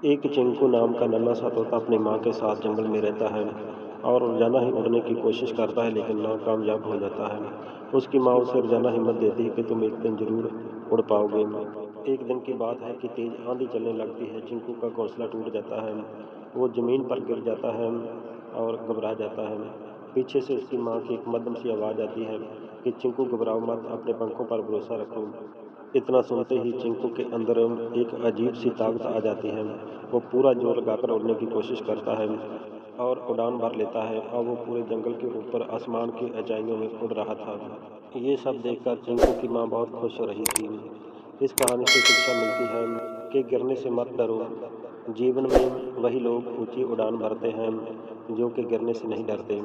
एक चिंकू नाम का नन्हा सा तोता अपनी माँ के साथ जंगल में रहता है और रोजाना ही उड़ने की कोशिश करता है लेकिन नाकामयाब हो जाता है। उसकी माँ उसे रोजाना हिम्मत देती है कि तुम एक दिन जरूर उड़ पाओगे। एक दिन की बात है कि तेज आंधी चलने लगती है। चिंकू का घोंसला टूट जाता है। वो जमीन पर गिर जाता है और घबरा जाता है। पीछे से उसकी माँ की एक मध्यम सी आवाज आती है कि चिंकू घबराओ मत, अपने पंखों पर भरोसा रखो। इतना सुनते ही चिंकू के अंदर एक अजीब सी ताकत आ जाती है। वो पूरा जोर लगाकर उड़ने की कोशिश करता है और उड़ान भर लेता है और वो पूरे जंगल के ऊपर आसमान की ऊंचाइयों में उड़ रहा था। ये सब देखकर चिंकू की माँ बहुत खुश हो रही थी। इस कहानी से शिक्षा मिलती है कि गिरने से मत डरो। जीवन में वही लोग ऊंची उड़ान भरते हैं जो कि गिरने से नहीं डरते।